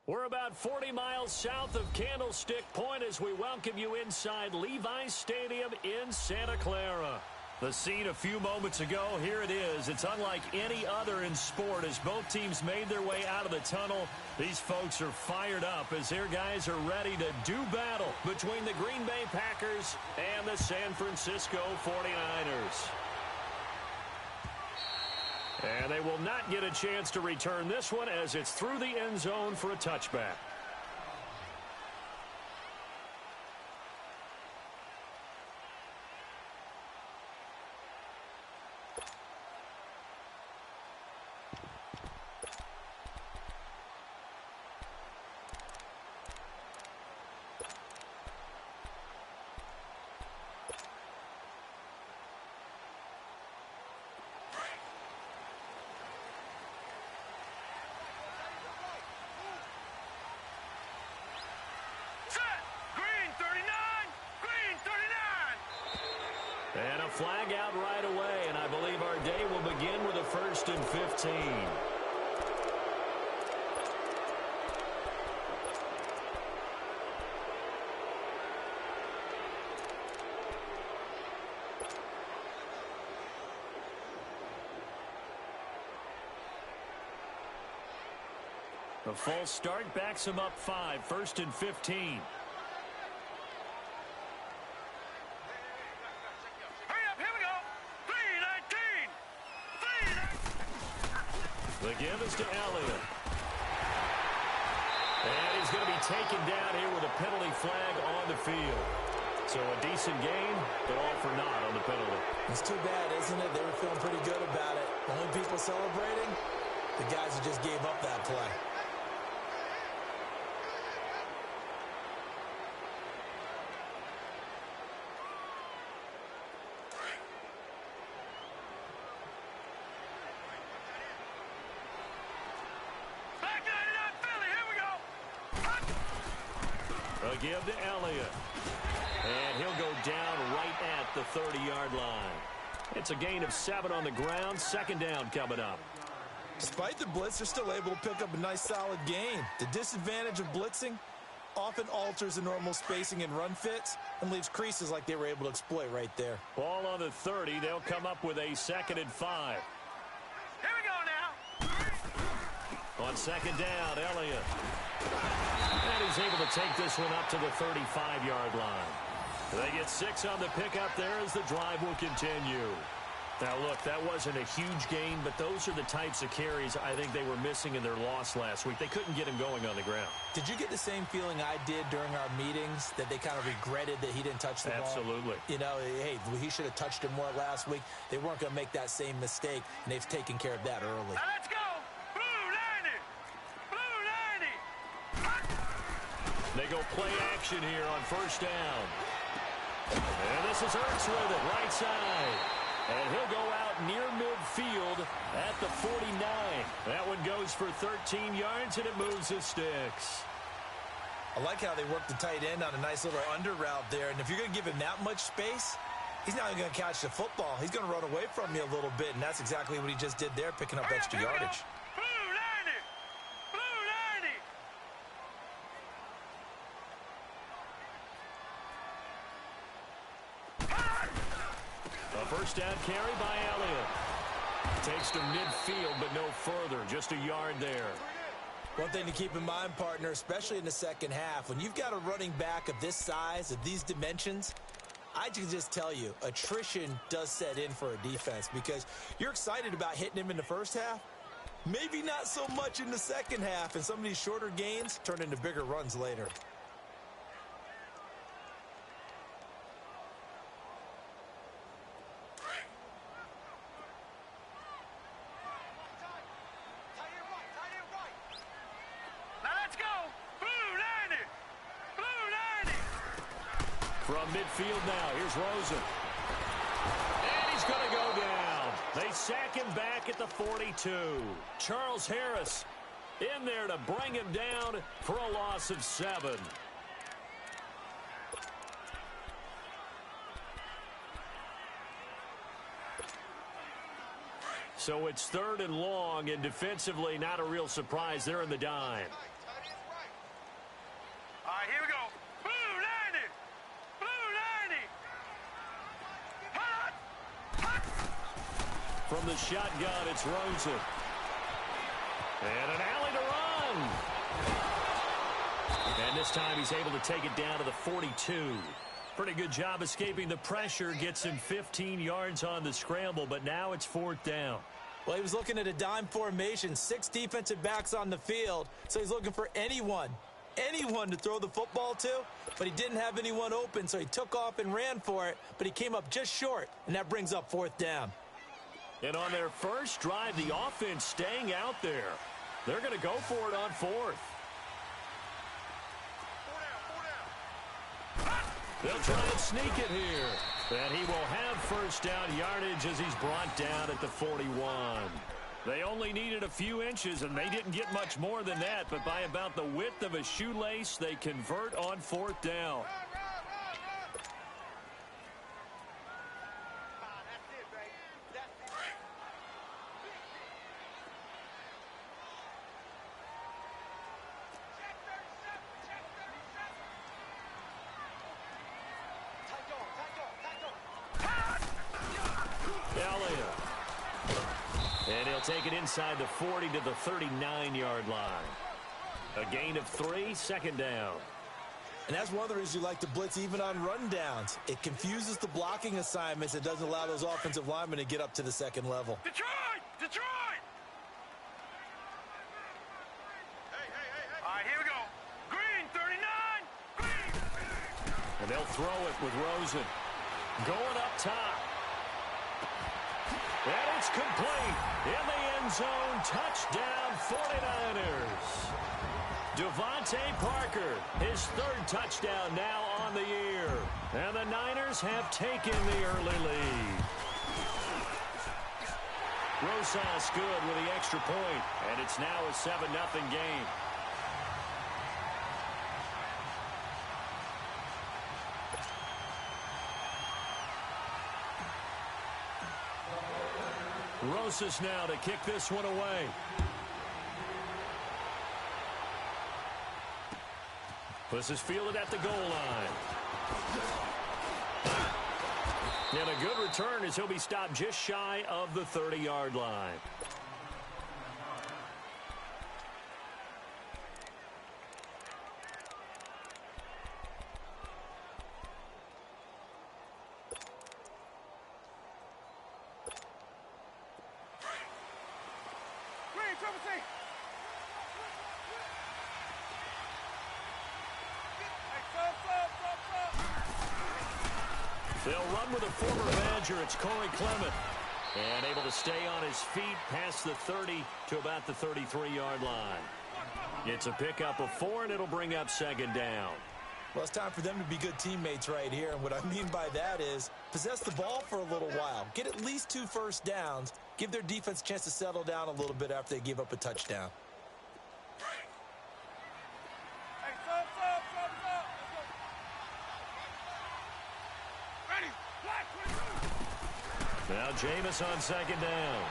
We're about 40 miles south of Candlestick Point as we welcome you inside Levi's Stadium in Santa Clara. The scene a few moments ago, here it is. It's unlike any other in sport as both teams made their way out of the tunnel. These folks are fired up as their guys are ready to do battle between the Green Bay Packers and the San Francisco 49ers. And they will not get a chance to return this one as it's through the end zone for a touchback. And a flag out right away, and I believe our day will begin with a 1st and 15. The false start backs him up 5, 1st and 15. The give is to Elliott. And he's going to be taken down here with a penalty flag on the field. So a decent game, but all for naught on the penalty. It's too bad, isn't it? They were feeling pretty good about it. The only people celebrating, the guys who just gave up that play. A give to Elliott. And he'll go down right at the 30-yard line. It's a gain of 7 on the ground. 2nd down coming up. Despite the blitz, they're still able to pick up a nice solid gain. The disadvantage of blitzing often alters the normal spacing and run fits and leaves creases like they were able to exploit right there. Ball on the 30. They'll come up with a 2nd and 5. Here we go now. On 2nd down, Elliott. And he's able to take this one up to the 35-yard line. They get 6 on the pickup there as the drive will continue. Now, look, that wasn't a huge gain, but those are the types of carries I think they were missing in their loss last week. They couldn't get him going on the ground. Did you get the same feeling I did during our meetings, that they kind of regretted that he didn't touch the ball? Absolutely. You know, hey, he should have touched it more last week. They weren't going to make that same mistake, and they've taken care of that early. Now let's go. They go play action here on 1st down. And this is Ertz with it, right side. And he'll go out near midfield at the 49. That one goes for 13 yards, and it moves his sticks. I like how they work the tight end on a nice little under route there. And if you're going to give him that much space, he's not even going to catch the football. He's going to run away from you a little bit, and that's exactly what he just did there, picking up extra yardage. A 1st down carry by Elliott. Takes to midfield, but no further. Just a yard there. One thing to keep in mind, partner, especially in the 2nd half, when you've got a running back of this size, of these dimensions, I can just tell you, attrition does set in for a defense because you're excited about hitting him in the 1st half. Maybe not so much in the 2nd half, and some of these shorter gains turn into bigger runs later. From midfield now, here's Rosen. And he's going to go down. They sack him back at the 42. Charles Harris in there to bring him down for a loss of 7. So it's 3rd and long, and defensively, not a real surprise. They're in the dime. All right, here we go. Blue 90. Blue 90. Hot. Hot. From the shotgun, it's Rosen. And an alley to run. And this time he's able to take it down to the 42. Pretty good job escaping the pressure. Gets him 15 yards on the scramble, but now it's 4th down. Well, he was looking at a dime formation, 6 defensive backs on the field, so he's looking for anyone to throw the football to, but he didn't have anyone open, so he took off and ran for it, but he came up just short, and that brings up 4th down. And on their first drive, the offense staying out there. They're going to go for it on 4th. They'll try and sneak it here. And he will have first down yardage as he's brought down at the 41. They only needed a few inches, and they didn't get much more than that. But by about the width of a shoelace, they convert on 4th down. And he'll take it inside the 40 to the 39-yard line. A gain of 3, 2nd down. And that's one of the reasons you like to blitz even on rundowns. It confuses the blocking assignments. It doesn't allow those offensive linemen to get up to the 2nd level. Detroit! Detroit! Hey. All right, here we go. Green, 39. Green. And they'll throw it with Rosen. Going up top. And it's complete. In the end zone, touchdown 49ers. Devontae Parker, his 3rd touchdown now on the year. And the Niners have taken the early lead. Rosas good with the extra point, and it's now a 7-0 game. Rosas now to kick this one away. This is fielded at the goal line. And a good return as he'll be stopped just shy of the 30-yard line. They'll run with a former Badger. It's Corey Clement. And able to stay on his feet past the 30 to about the 33-yard line. It's a pickup of 4, and it'll bring up 2nd down. Well, it's time for them to be good teammates right here. And what I mean by that is possess the ball for a little while. Get at least 2 first downs. Give their defense a chance to settle down a little bit after they give up a touchdown. Now Jameis on 2nd down.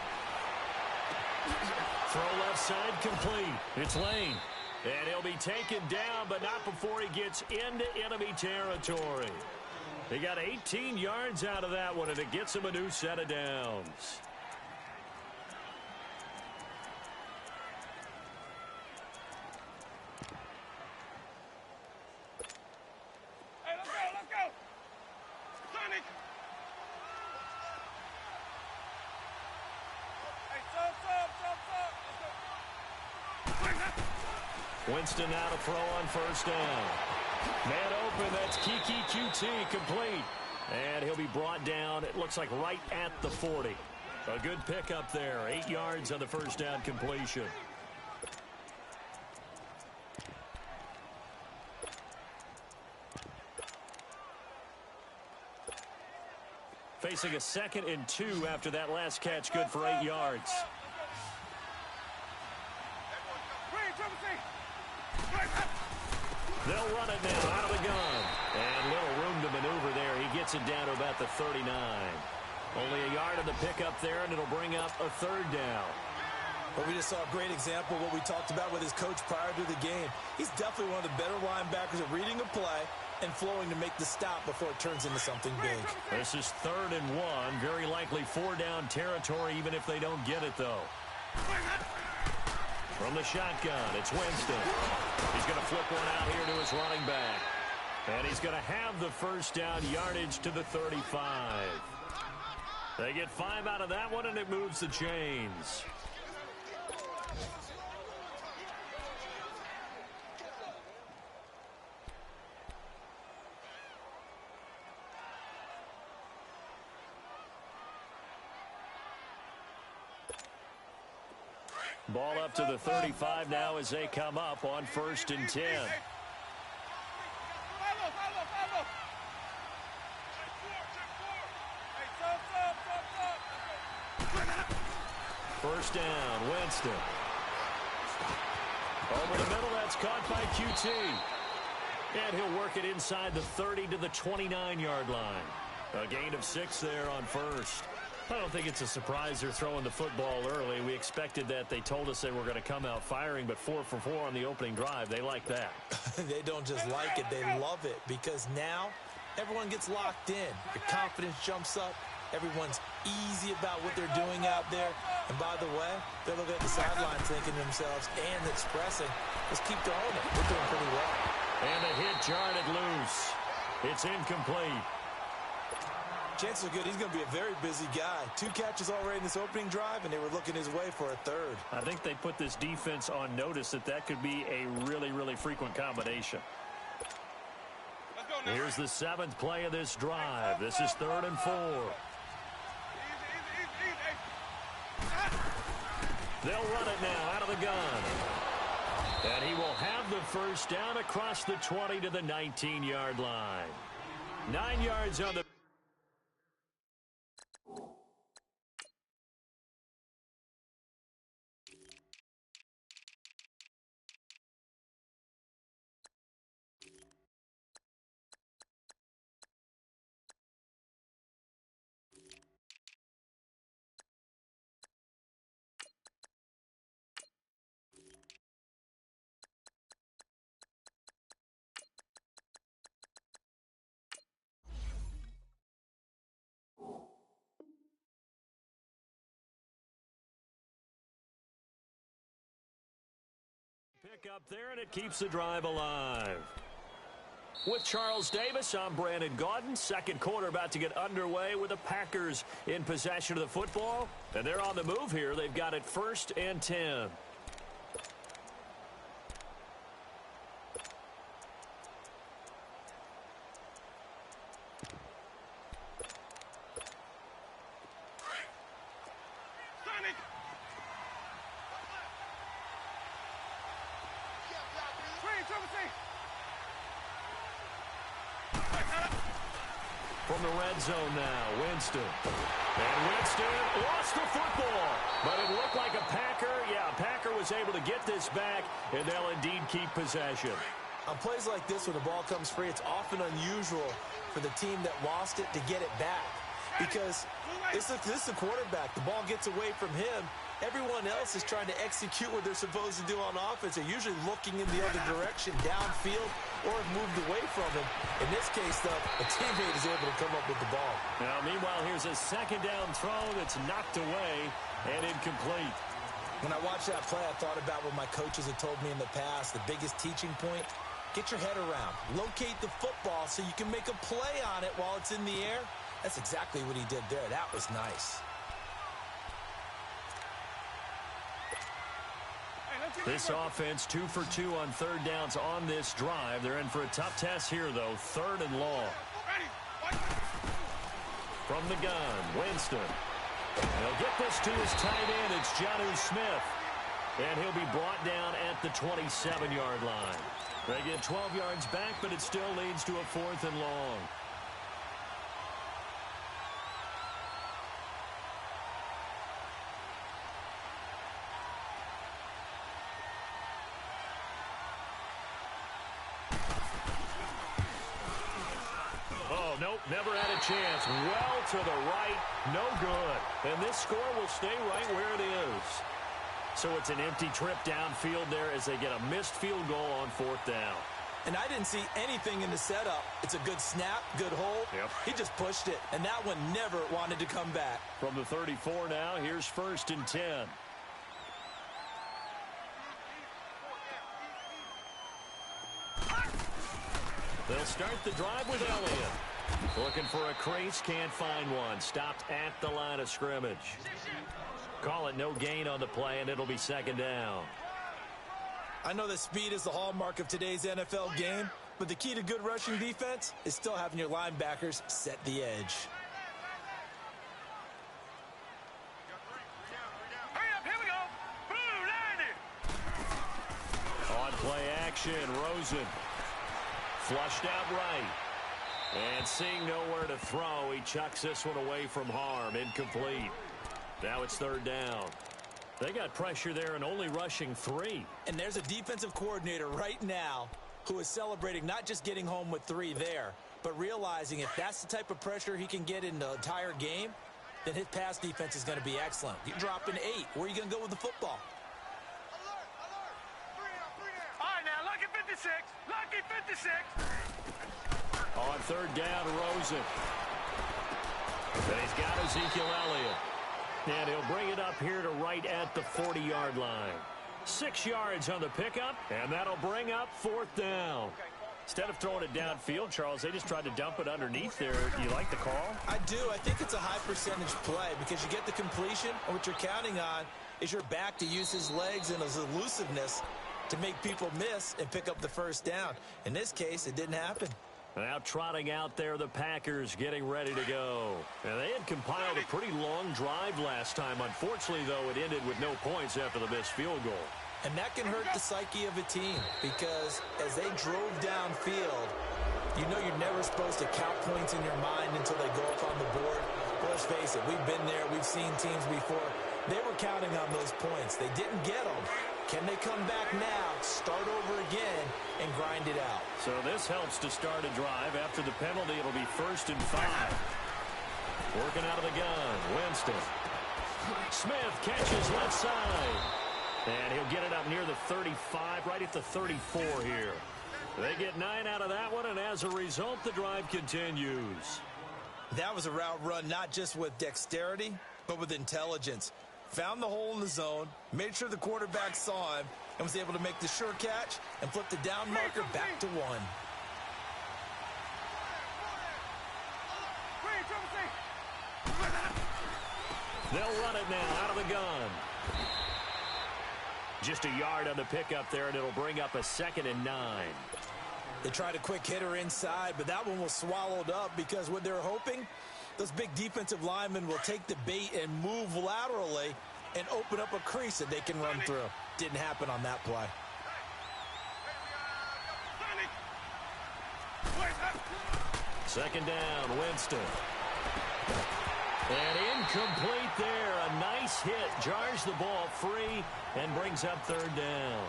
Throw left side complete. It's Lane. And he'll be taken down, but not before he gets into enemy territory. He got 18 yards out of that one, and it gets him a new set of downs. Hey, let's go. Sonic. Winston now to throw on 1st down. Man open, that's Kiki QT complete. And he'll be brought down, it looks like right at the 40. A good pickup there, 8 yards on the 1st down completion. Facing a 2nd and 2 after that last catch, good for 8 yards. They'll run it now out of the gun. And little room to maneuver there. He gets it down to about the 39. Only a yard of the pickup there, and it'll bring up a third down. But we just saw a great example of what we talked about with his coach prior to the game. He's definitely one of the better linebackers at reading a play and flowing to make the stop before it turns into something big. This is 3rd and 1. Very likely 4-down territory, even if they don't get it, though. From the shotgun, it's Winston. He's going to flip one out here to his running back. And he's going to have the first down yardage to the 35. They get 5 out of that one, and it moves the chains. Ball up to the 35 now as they come up on 1st and 10. First down, Winston. Over the middle, that's caught by QT. And he'll work it inside the 30 to the 29-yard line. A gain of 6 there on 1st. I don't think it's a surprise they're throwing the football early. We expected that. They told us they were going to come out firing, but 4 for 4 on the opening drive. They like that. They don't just like it, they love it, because now everyone gets locked in. Your confidence jumps up. Everyone's easy about what they're doing out there. And by the way, they're looking at the sideline thinking to themselves and expressing, let's keep throwing it. We're doing pretty well. And a hit jarred it loose. It's incomplete. Chances are good he's going to be a very busy guy. 2 catches already in this opening drive, and they were looking his way for a 3rd. I think they put this defense on notice that could be a really, really frequent combination. Here's the 7th play of this drive. This is 3rd and 4. They'll run it now out of the gun. And he will have the first down across the 20 to the 19-yard line. 9 yards on the... Pick up there, and it keeps the drive alive. With Charles Davis, I'm Brandon Gaudin. Second quarter about to get underway with the Packers in possession of the football. And they're on the move here. They've got it 1st and 10. From the red zone now, Winston. And Winston lost the football. But it looked like a Packer. Yeah, a Packer was able to get this back, and they'll indeed keep possession. On plays like this, when the ball comes free, it's often unusual for the team that lost it to get it back. Because this is the quarterback. The ball gets away from him. Everyone else is trying to execute what they're supposed to do on offense. They're usually looking in the other direction, downfield, or have moved away from him. In this case, though, a teammate is able to come up with the ball. Now, meanwhile, here's a second down throw that's knocked away and incomplete. When I watched that play, I thought about what my coaches had told me in the past. The biggest teaching point, get your head around. Locate the football so you can make a play on it while it's in the air. That's exactly what he did there. That was nice. This offense 2 for 2 on 3rd downs on this drive. They're in for a tough test here, though. 3rd and long. From the gun, Winston. He'll get this to his tight end. It's Jonnu Smith. And he'll be brought down at the 27-yard line. They get 12 yards back, but it still leads to a 4th and long. Nope, never had a chance. Well to the right, no good. And this score will stay right where it is. So it's an empty trip downfield there as they get a missed field goal on 4th down. And I didn't see anything in the setup. It's a good snap, good hold. Yep. He just pushed it, and that one never wanted to come back. From the 34 now, here's 1st and 10. They'll start the drive with Elliott. Looking for a crease, can't find one. Stopped at the line of scrimmage. Call it no gain on the play, and it'll be 2nd down. I know that speed is the hallmark of today's NFL game, but the key to good rushing defense is still having your linebackers set the edge. Hurry up, here we go. Blue 90. On play action, Rosen. Flushed out right. And seeing nowhere to throw, he chucks this one away from harm. Incomplete. Now it's 3rd down. They got pressure there and only rushing 3. And there's a defensive coordinator right now who is celebrating not just getting home with 3 there, but realizing if that's the type of pressure he can get in the entire game, then his pass defense is going to be excellent. You drop an 8. Where are you going to go with the football? All right, now, lucky 56. Lucky 56. On 3rd down, Rosen. And he's got Ezekiel Elliott. And he'll bring it up here to right at the 40-yard line. 6 yards on the pickup, and that'll bring up 4th down. Instead of throwing it downfield, Charles, they just tried to dump it underneath there. Do you like the call? I do. I think it's a high-percentage play because you get the completion, and what you're counting on is your back to use his legs and his elusiveness to make people miss and pick up the 1st down. In this case, it didn't happen. Now trotting out there, the Packers getting ready to go. And they had compiled a pretty long drive last time. Unfortunately, though, it ended with no points after the missed field goal. And that can hurt the psyche of a team because as they drove downfield, you know you're never supposed to count points in your mind until they go up on the board. Well, let's face it, we've been there. We've seen teams before. They were counting on those points. They didn't get them. Can they come back now, start over again, and grind it out? So this helps to start a drive. After the penalty, it'll be 1st and 5. Working out of the gun, Winston. Smith catches left side. And he'll get it up near the 35, right at the 34 here. They get 9 out of that one, and as a result, the drive continues. That was a route run not just with dexterity, but with intelligence. Found the hole in the zone, made sure the quarterback saw him, and was able to make the sure catch and flip the down marker back to 1. They'll run it now out of the gun. Just a yard on the pickup there, and it'll bring up a 2nd and 9. They tried a quick hitter inside, but that one was swallowed up because what they're hoping, those big defensive linemen will take the bait and move laterally and open up a crease that they can run through. Didn't happen on that play. 2nd down, Winston. And incomplete there. A nice hit. Jars the ball free and brings up 3rd down.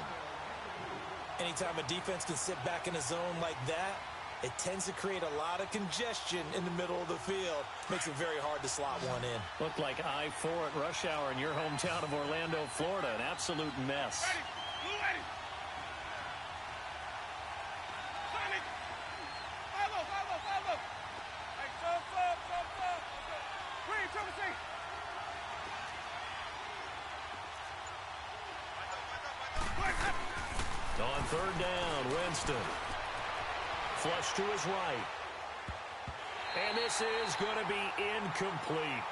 Anytime a defense can sit back in a zone like that, it tends to create a lot of congestion in the middle of the field. Makes it very hard to slot one in. Looked like I-4 at rush hour in your hometown of Orlando, Florida. An absolute mess. On 3rd down, Winston. Flush to his right. And this is going to be incomplete.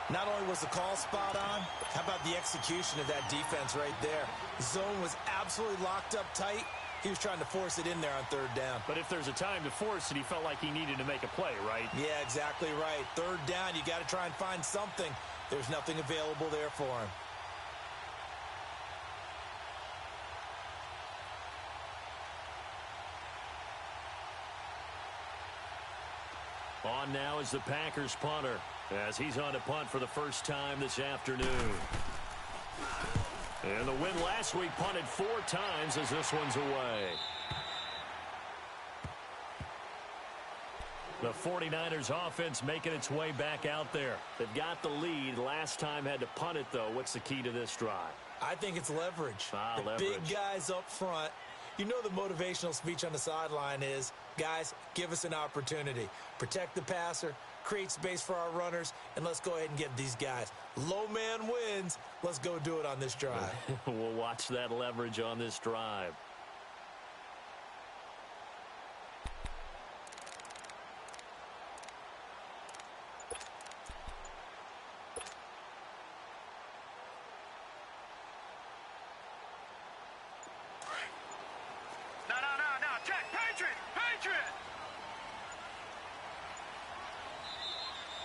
Not only was the call spot on, how about the execution of that defense right there? The zone was absolutely locked up tight. He was trying to force it in there on 3rd down. But if there's a time to force it, he felt like he needed to make a play, right? Yeah, exactly right. 3rd down, you got to try and find something. There's nothing available there for him. On now is the Packers punter as he's on to punt for the first time this afternoon. And the win last week punted 4 times as this one's away. The 49ers offense making its way back out there. They've got the lead. Last time had to punt it, though. What's the key to this drive? I think it's leverage. The leverage. Big guys up front. You know the motivational speech on the sideline is, guys, give us an opportunity. Protect the passer, create space for our runners, and let's go ahead and get these guys. Low man wins. Let's go do it on this drive. We'll watch that leverage on this drive.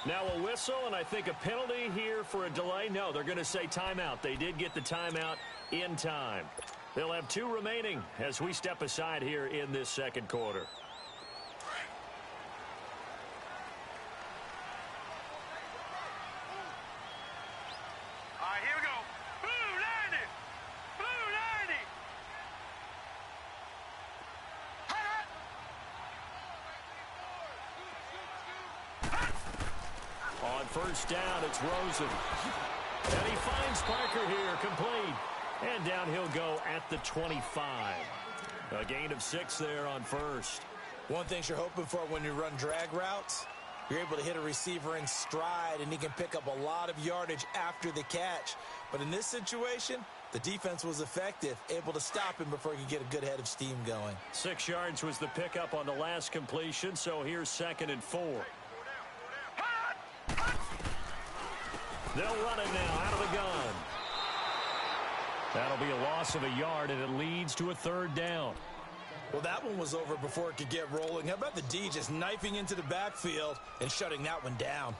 Now a whistle, and I think a penalty here for a delay. No, they're going to say timeout. They did get the timeout in time. They'll have 2 remaining as we step aside here in this second quarter. All right, here we go. Blue 90. Blue 90. On first down, it's Rosen. And he finds Parker here, complete. And down he'll go at the 25. A gain of 6 there on first. One thing you're hoping for when you run drag routes, you're able to hit a receiver in stride, and he can pick up a lot of yardage after the catch. But in this situation, the defense was effective, able to stop him before he could get a good head of steam going. 6 yards was the pickup on the last completion, so here's 2nd and 4. They'll run it now out of the gun. That'll be a loss of a yard, and it leads to a 3rd down. Well, that one was over before it could get rolling. How about the D just knifing into the backfield and shutting that one down?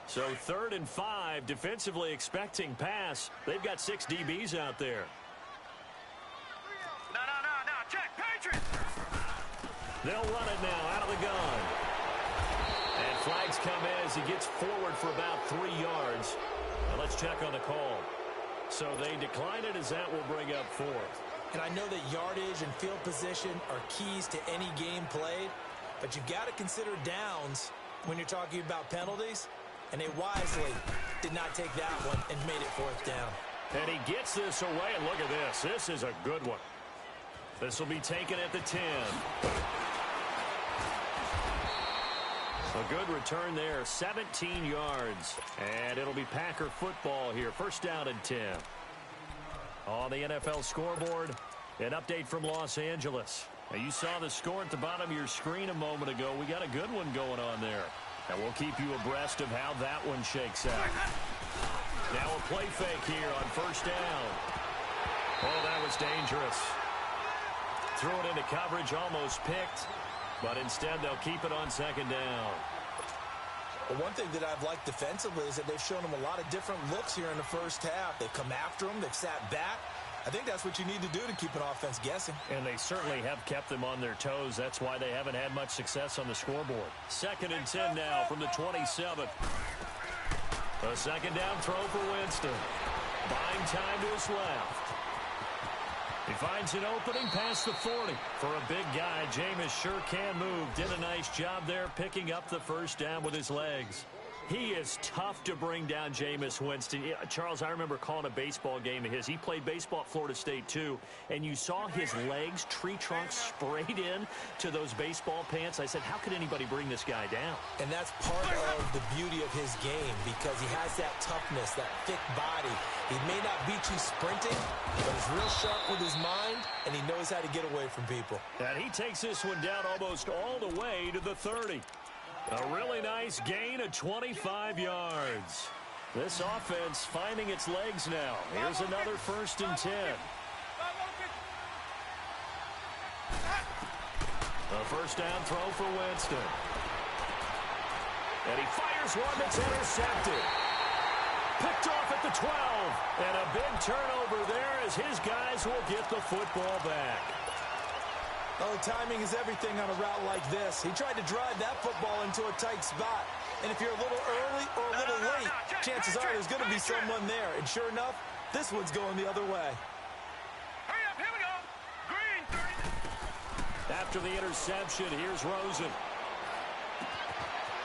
So 3rd and 5, defensively expecting pass. They've got 6 DBs out there. No. Check, Patriots. They'll run it now out of the gun. And flags come in as he gets forward for about 3 yards. Now let's check on the call. So they decline it as that will bring up 4th. And I know that yardage and field position are keys to any game played, but you've got to consider downs when you're talking about penalties, and they wisely did not take that one and made it 4th down. And he gets this away, and look at this. This is a good one. This will be taken at the 10. A good return there, 17 yards. And it'll be Packer football here. 1st down and 10. On the NFL scoreboard, an update from Los Angeles. Now, you saw the score at the bottom of your screen a moment ago. We got a good one going on there. And we'll keep you abreast of how that one shakes out. Now a play fake here on 1st down. Oh, that was dangerous. Threw it into coverage, almost picked. But instead, they'll keep it on 2nd down. Well, one thing that I've liked defensively is that they've shown them a lot of different looks here in the first half. They've come after them. They've sat back. I think that's what you need to do to keep an offense guessing. And they certainly have kept them on their toes. That's why they haven't had much success on the scoreboard. 2nd and 10 now from the 27. A 2nd down throw for Winston. Buying time to his left. He finds an opening past the 40. For a big guy, Jameis sure can move. Did a nice job there picking up the 1st down with his legs. He is tough to bring down, Jameis Winston. Charles, I remember calling a baseball game of his. He played baseball at Florida State, too. And you saw his legs, tree trunks sprayed in to those baseball pants. I said, how could anybody bring this guy down? And that's part of the beauty of his game because he has that toughness, that thick body. He may not beat you sprinting, but he's real sharp with his mind, and he knows how to get away from people. And he takes this one down almost all the way to the 30. A really nice gain of 25 yards. This offense finding its legs now. Here's another 1st and 10. A 1st down throw for Winston. And he fires one that's intercepted. Picked off at the 12. And a big turnover there as his guys will get the football back. Oh, timing is everything on a route like this. He tried to drive that football into a tight spot. And if you're a little early or a little late, chances are there's going to be someone there. And sure enough, this one's going the other way. Hurry up, here we go. Green 30. After the interception, here's Rosen.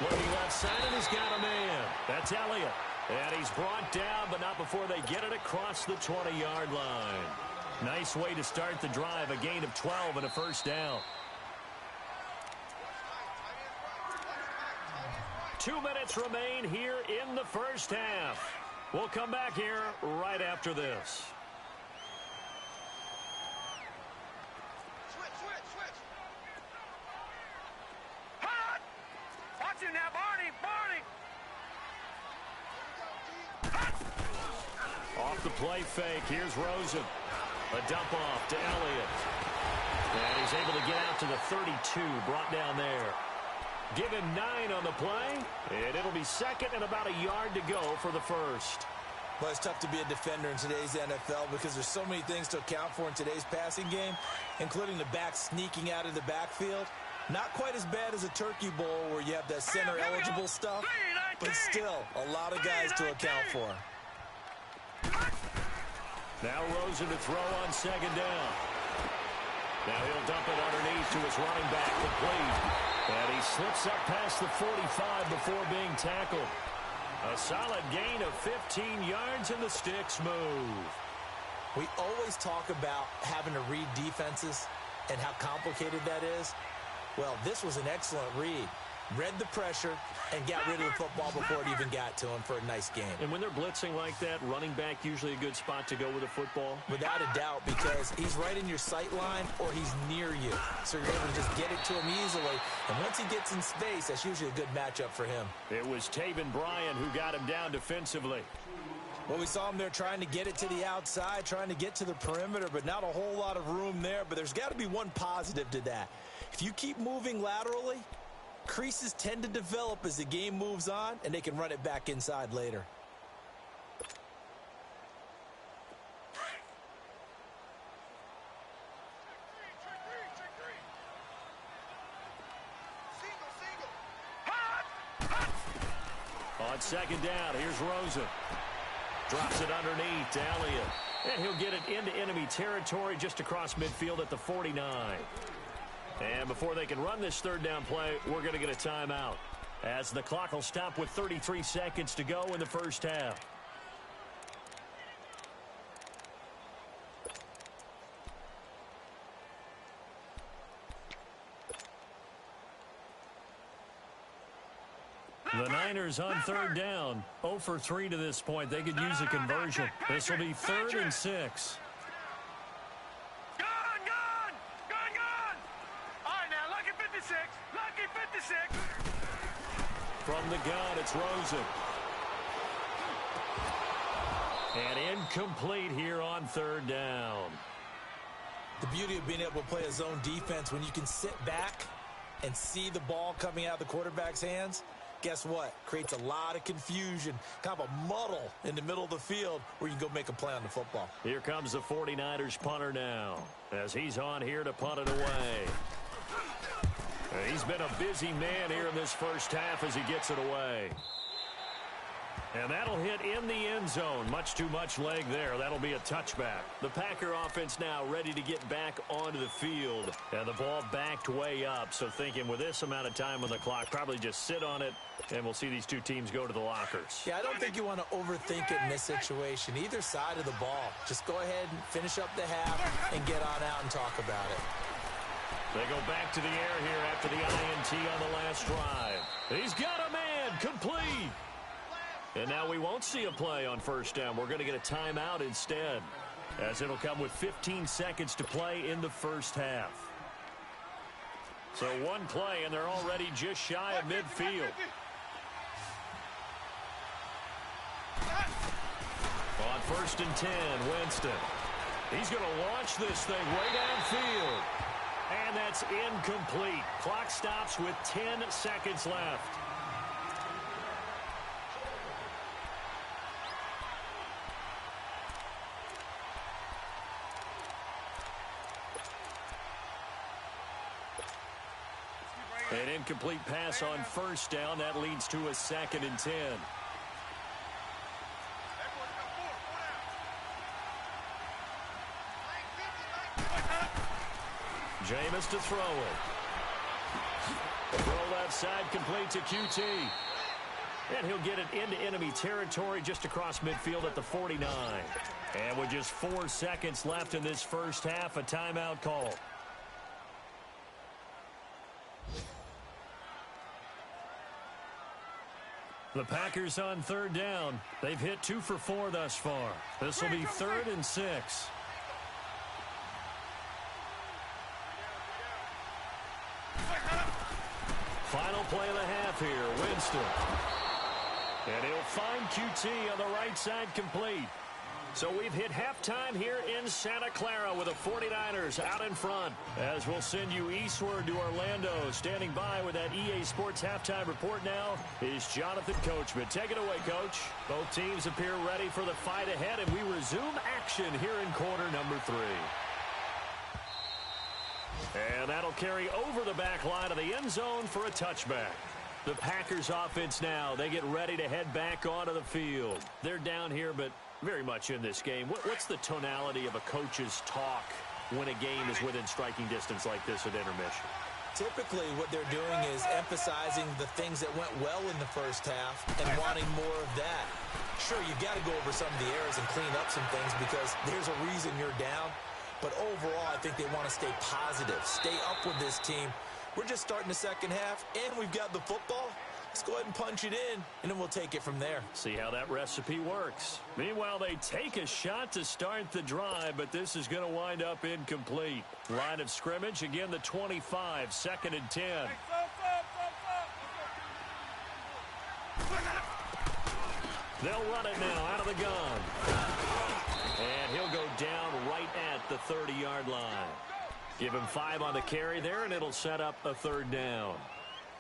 Looking left side, and he's got a man. That's Elliott. And he's brought down, but not before they get it across the 20-yard line. Nice way to start the drive, a gain of 12 and a first down. 2 minutes remain here in the first half. We'll come back here right after this. Watch him now, Barney! Off the play fake, here's Rosen. A dump off to Elliott. And he's able to get out to the 32, brought down there. Give him 9 on the play, and it'll be second and about a yard to go for the first. Well, it's tough to be a defender in today's NFL because there's so many things to account for in today's passing game, including the back sneaking out of the backfield. Not quite as bad as a Turkey Bowl where you have that center-eligible stuff, but still a lot of guys to account for. Now Rosen to throw on second down. Now he'll dump it underneath to his running back, complete. And he slips up past the 45 before being tackled. A solid gain of 15 yards, and the sticks move. We always talk about having to read defenses and how complicated that is. Well, this was an excellent read. Read the pressure and got rid of the football before it even got to him for a nice game. And when they're blitzing like that, running back usually a good spot to go with a football? Without a doubt, because he's right in your sight line or he's near you. So you're able to just get it to him easily. And once he gets in space, that's usually a good matchup for him. It was Taven Bryan who got him down defensively. Well, we saw him there trying to get it to the outside, trying to get to the perimeter, but not a whole lot of room there. But there's got to be one positive to that. If you keep moving laterally, creases tend to develop as the game moves on, and they can run it back inside later. On second down, here's Rosen. Drops it underneath to Elliott. And he'll get it into enemy territory just across midfield at the 49. And before they can run this third down play, we're going to get a timeout, as the clock will stop with 33 seconds to go in the first half. The Niners on third down, 0 for 3 to this point. They could use a conversion. This will be 3rd and 6. From the gun, it's Rosen. And incomplete here on third down. The beauty of being able to play a zone defense, when you can sit back and see the ball coming out of the quarterback's hands, guess what? Creates a lot of confusion, kind of a muddle in the middle of the field where you can go make a play on the football. Here comes the 49ers punter now, as he's on here to punt it away. He's been a busy man here in this first half as he gets it away. And that'll hit in the end zone. Much too much leg there. That'll be a touchback. The Packer offense now ready to get back onto the field. And the ball backed way up. So thinking with this amount of time on the clock, probably just sit on it, and we'll see these two teams go to the lockers. Yeah, I don't think you want to overthink it in this situation. Either side of the ball. Just go ahead and finish up the half and get on out and talk about it. They go back to the air here after the INT on the last drive. He's got a man, complete. And now we won't see a play on first down. We're going to get a timeout instead, as it'll come with 15 seconds to play in the first half. So one play, and they're already just shy of midfield. On 1st and 10, Winston. He's going to launch this thing way downfield. And that's incomplete. Clock stops with 10 seconds left. An incomplete pass on first down. That leads to a 2nd and 10. Jameis to throw it. Throw left side complete to QT. And he'll get it into enemy territory just across midfield at the 49. And with just 4 seconds left in this first half, a timeout call. The Packers on third down. They've hit 2 for 4 thus far. This will be 3rd and 6. Final play of the half here. Winston. And he'll find QT on the right side complete. So we've hit halftime here in Santa Clara with the 49ers out in front. As we'll send you eastward to Orlando. Standing by with that EA Sports halftime report now is Jonathan Coachman. Take it away, Coach. Both teams appear ready for the fight ahead, and we resume action here in quarter number 3. And that'll carry over the back line of the end zone for a touchback. The Packers offense now, they get ready to head back onto the field. They're down here, but very much in this game. What's the tonality of a coach's talk when a game is within striking distance like this at intermission? Typically, what they're doing is emphasizing the things that went well in the first half and wanting more of that. Sure, you've got to go over some of the errors and clean up some things because there's a reason you're down. But overall, I think they want to stay positive, stay up with this team. We're just starting the second half, and we've got the football. Let's go ahead and punch it in, and then we'll take it from there. See how that recipe works. Meanwhile, they take a shot to start the drive, but this is going to wind up incomplete. Line of scrimmage, again, the 25, 2nd and 10. They'll run it now out of the gun. And he'll go down right at the 30-yard line. Give him 5 on the carry there, and it'll set up a 3rd down.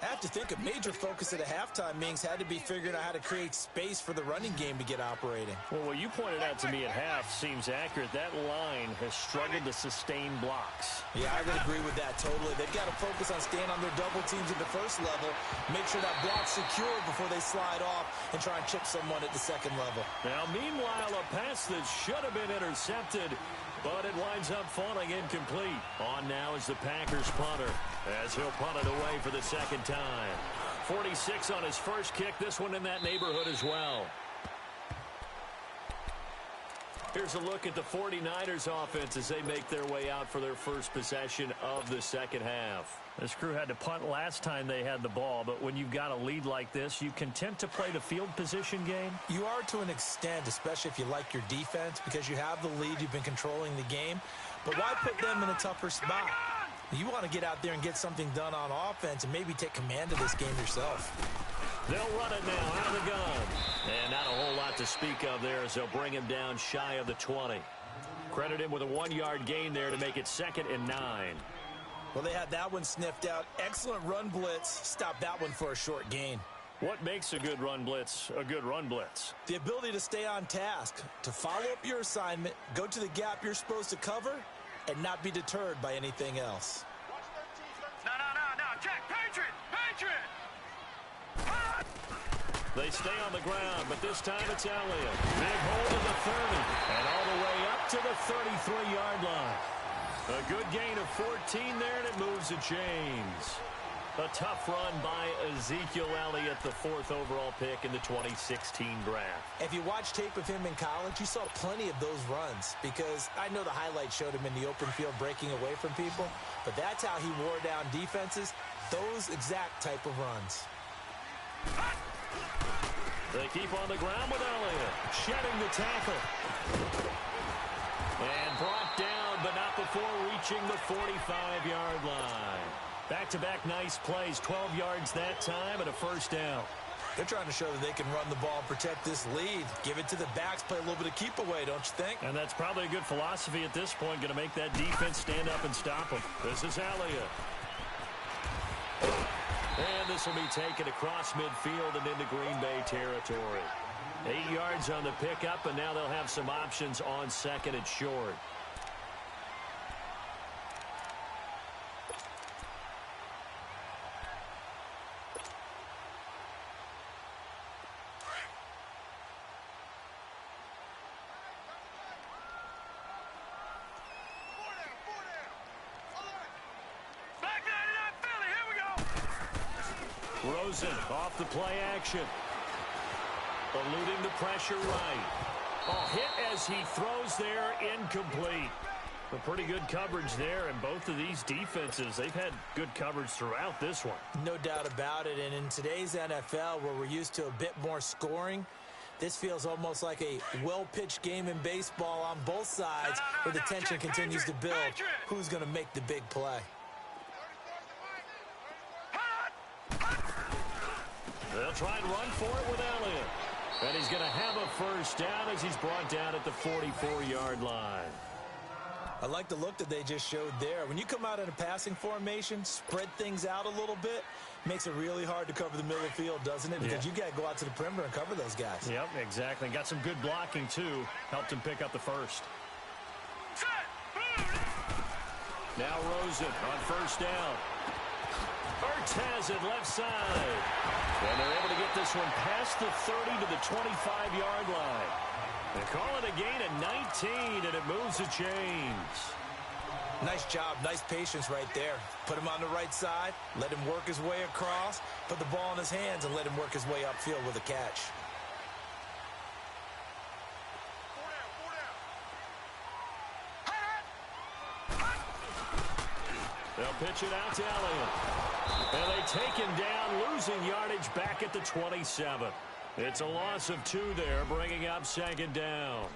I have to think a major focus at a halftime meetings had to be figuring out how to create space for the running game to get operating. Well, what you pointed out to me at half seems accurate. That line has struggled to sustain blocks. Yeah, I would agree with that totally. They've got to focus on staying on their double teams at the first level, make sure that block's secure before they slide off and try and chip someone at the second level. Now, meanwhile, a pass that should have been intercepted, but it winds up falling incomplete. On now is the Packers punter, as he'll punt it away for the second time. 46 on his first kick, this one in that neighborhood as well. Here's a look at the 49ers offense as they make their way out for their first possession of the second half. This crew had to punt last time they had the ball, but when you've got a lead like this, you content to play the field position game? You are to an extent, especially if you like your defense, because you have the lead, you've been controlling the game. But why put them in a tougher spot? You want to get out there and get something done on offense and maybe take command of this game yourself. They'll run it now out of the gun. And not a whole lot to speak of there as they'll bring him down shy of the 20. Credit him with a 1-yard gain there to make it 2nd and 9. Well, they had that one sniffed out. Excellent run blitz. Stop that one for a short gain. What makes a good run blitz a good run blitz? The ability to stay on task, to follow up your assignment, go to the gap you're supposed to cover, and not be deterred by anything else. No, Jack, Patriot! They stay on the ground, but this time it's Elliott. Big hold of the 30, and all the way up to the 33-yard line. A good gain of 14 there, and it moves the chains. A tough run by Ezekiel Elliott, the 4th overall pick in the 2016 draft. If you watch tape of him in college, you saw plenty of those runs because I know the highlights showed him in the open field breaking away from people, but that's how he wore down defenses, those exact type of runs. They keep on the ground with Elliott, shedding the tackle. And brought down, but not before reaching the 45-yard line. Back-to-back nice plays, 12 yards that time, and a 1st down. They're trying to show that they can run the ball and protect this lead. Give it to the backs, play a little bit of keep away, don't you think? And that's probably a good philosophy at this point, going to make that defense stand up and stop them. This is Elliott. And this will be taken across midfield and into Green Bay territory. 8 yards on the pickup, and now they'll have some options on 2nd and short. Rosen off the play action. Eluding the pressure right. Oh, hit as he throws there, incomplete. A pretty good coverage there, and both of these defenses, they've had good coverage throughout this one. No doubt about it, and in today's NFL, where we're used to a bit more scoring, this feels almost like a well-pitched game in baseball on both sides, where the tension continues to build. Who's going to make the big play? They'll try and run for it with Elliott. And he's going to have a first down as he's brought down at the 44-yard line. I like the look that they just showed there. When you come out in a passing formation, spread things out a little bit, makes it really hard to cover the middle of the field, doesn't it? Because you got to go out to the perimeter and cover those guys. Yep, exactly. Got some good blocking, too. Helped him pick up the first. Now Rosen on first down. Ertz has it left side. And they're able to get this one past the 30 to the 25-yard line. They call it a gain of 19, and it moves the chains. Nice job, nice patience right there. Put him on the right side, let him work his way across, put the ball in his hands, and let him work his way upfield with a catch. They'll pitch it out to Elliott. And they take him down, losing yardage back at the 27. It's a loss of 2 there, bringing up second down.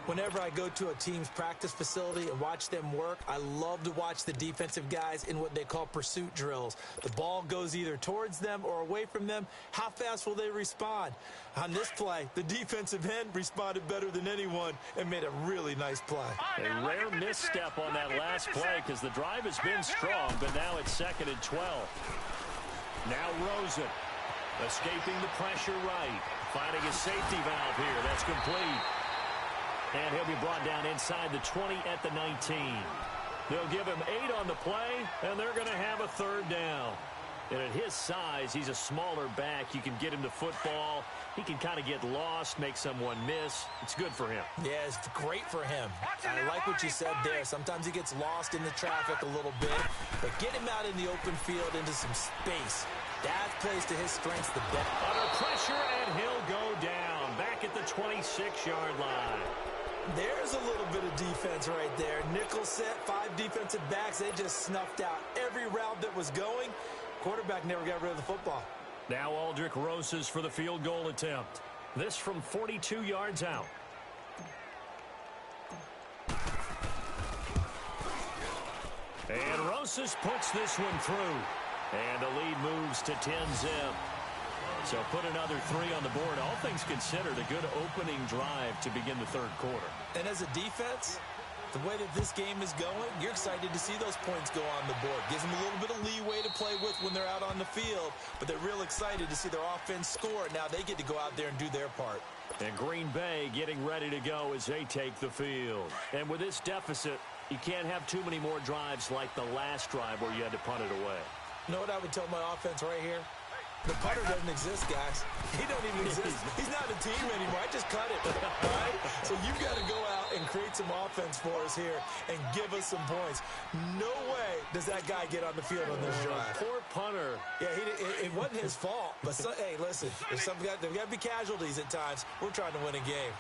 Whenever I go to a team's practice facility and watch them work, I love to watch the defensive guys in what they call pursuit drills. The ball goes either towards them or away from them. How fast will they respond? On this play, the defensive end responded better than anyone and made a really nice play. A rare misstep on that last play because the drive has been strong, but now it's 2nd and 12. Now Rosen escaping the pressure right. Finding a safety valve here. That's complete. And he'll be brought down inside the 20 at the 19. They'll give him 8 on the play, and they're going to have a third down. And at his size, he's a smaller back. You can get him the football. He can kind of get lost, make someone miss. It's good for him. Yeah, it's great for him. I like what you said there. Sometimes he gets lost in the traffic a little bit, but get him out in the open field into some space. That plays to his strengths the best. Under pressure, and he'll go down back at the 26-yard line. There's a little bit of defense right there. Nickel set, 5 defensive backs. They just snuffed out every route that was going. Quarterback never got rid of the football. Now Aldrick Rosas for the field goal attempt. This from 42 yards out. And Rosas puts this one through. And the lead moves to 10-zip. So put another 3 on the board. All things considered, a good opening drive to begin the third quarter. And as a defense, the way that this game is going, you're excited to see those points go on the board. Gives them a little bit of leeway to play with when they're out on the field, but they're real excited to see their offense score. Now they get to go out there and do their part. And Green Bay getting ready to go as they take the field. And with this deficit, you can't have too many more drives like the last drive where you had to punt it away. You know what I would tell my offense right here? The punter doesn't exist, guys. He don't even exist. He's not a team anymore. I just cut it, all right? So you've got to go out and create some offense for us here and give us some points. No way does that guy get on the field on this drive. Poor punter. Yeah, it wasn't his fault. But, hey, listen, there's got to be casualties at times. We're trying to win a game.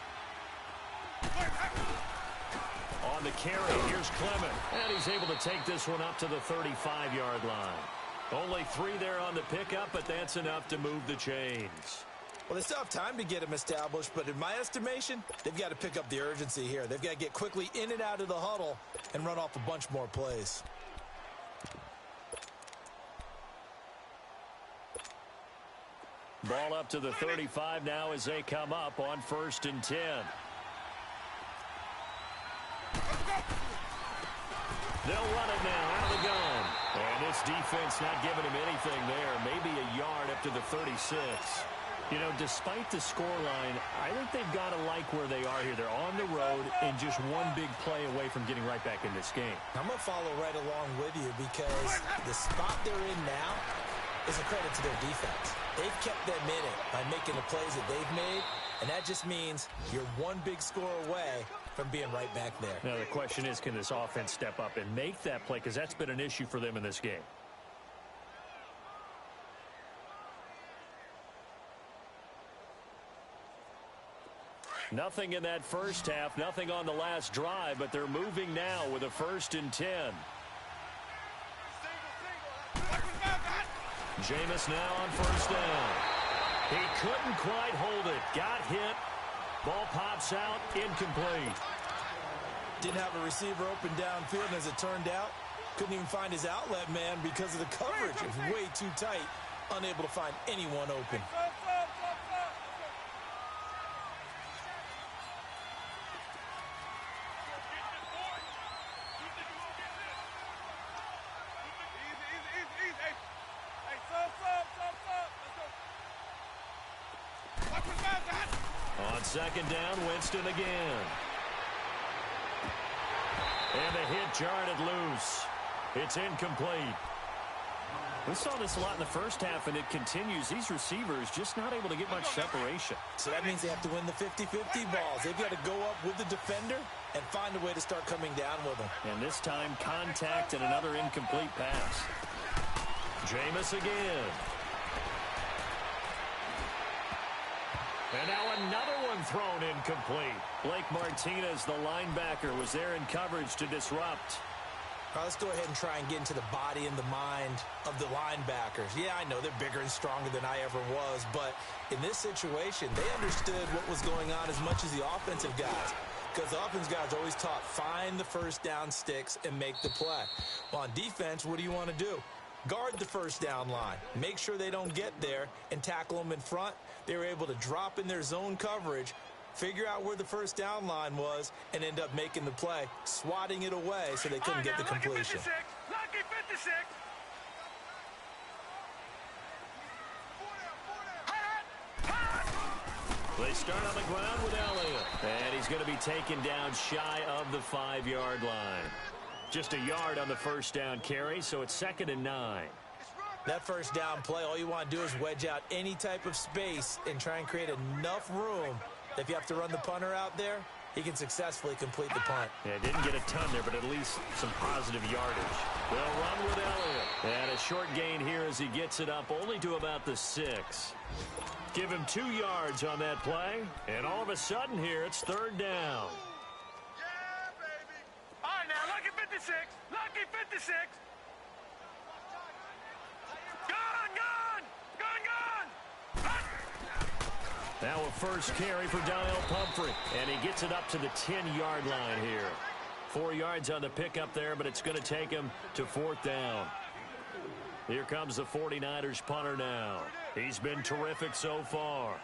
On the carry, here's Clement. And he's able to take this one up to the 35-yard line. Only 3 there on the pickup, but that's enough to move the chains. Well, they still have time to get him established, but in my estimation, they've got to pick up the urgency here. They've got to get quickly in and out of the huddle and run off a bunch more plays. Ball up to the 35 now as they come up on 1st and 10. They'll run it now out of the gun. And this defense not giving him anything there. Maybe a yard up to the 36. You know, despite the scoreline, I think they've got to like where they are here. They're on the road and just one big play away from getting right back in this game. I'm going to follow right along with you because the spot they're in now is a credit to their defense. They've kept them in it by making the plays that they've made, and that just means you're one big score away from being right back there. Now, the question is, can this offense step up and make that play? Because that's been an issue for them in this game. Nothing in that first half, nothing on the last drive, but they're moving now with a 1st and 10. Jameis now on 1st down. He couldn't quite hold it. Got hit. Ball pops out. Incomplete. Didn't have a receiver open downfield, and as it turned out, couldn't even find his outlet man because of the coverage. It was way too tight. Unable to find anyone open. On 2nd down, Winston again. And the hit jarred it loose. It's incomplete. We saw this a lot in the first half, and it continues. These receivers just not able to get much separation. So that means they have to win the 50-50 balls. They've got to go up with the defender and find a way to start coming down with them. And this time, contact and another incomplete pass. Jameis again. And now another one thrown incomplete. Blake Martinez, the linebacker, was there in coverage to disrupt. All right, let's go ahead and try and get into the body and the mind of the linebackers. Yeah, I know they're bigger and stronger than I ever was, but in this situation, they understood what was going on as much as the offensive guys. Because the offensive guys always taught, find the 1st down sticks and make the play. Well, on defense, what do you want to do? Guard the 1st down line. Make sure they don't get there and tackle them in front. They were able to drop in their zone coverage, figure out where the 1st down line was, and end up making the play, swatting it away so they couldn't get the completion. Lucky 56. They start on the ground with Elliott. And he's going to be taken down shy of the 5-yard line. Just a yard on the 1st down carry, so it's 2nd and 9. That 1st down play, all you want to do is wedge out any type of space and try and create enough room that if you have to run the punter out there, he can successfully complete the punt. Yeah, didn't get a ton there, but at least some positive yardage. They'll run with Elliott. And a short gain here as he gets it up only to about the 6. Give him 2 yards on that play, and all of a sudden here, it's 3rd down. Yeah, baby. All right, now, lucky 56. Lucky 56. Now a first carry for Donnell Pumphrey, and he gets it up to the 10-yard line here. 4 yards on the pickup there, but it's going to take him to 4th down. Here comes the 49ers punter now. He's been terrific so far.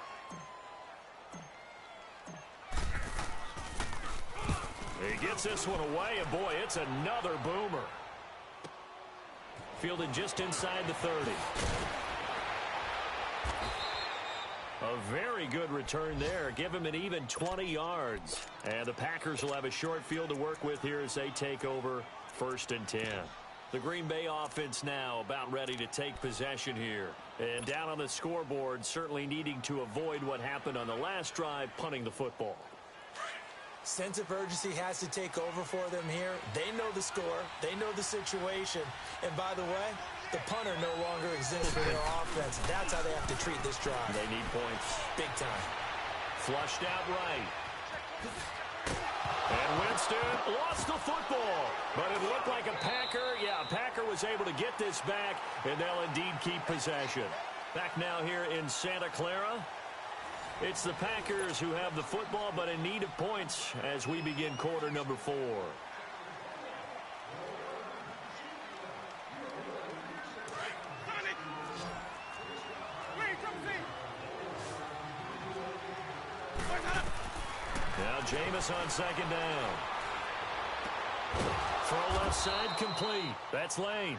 He gets this one away, and boy, it's another boomer. Fielded just inside the 30. A very good return there. Give him an even 20 yards. And the Packers will have a short field to work with here as they take over 1st and 10. The Green Bay offense now about ready to take possession here. And down on the scoreboard, certainly needing to avoid what happened on the last drive, punting the football. Sense of urgency has to take over for them here. They know the score. They know the situation. And by the way, the punter no longer exists for their offense. That's how they have to treat this drive. They need points. Big time. Flushed out right. And Winston lost the football. But it looked like a Packer. Yeah, a Packer was able to get this back, and they'll indeed keep possession. Back now here in Santa Clara. It's the Packers who have the football, but in need of points as we begin quarter number 4. Now Jameis on 2nd down. Throw left side complete. That's Lane.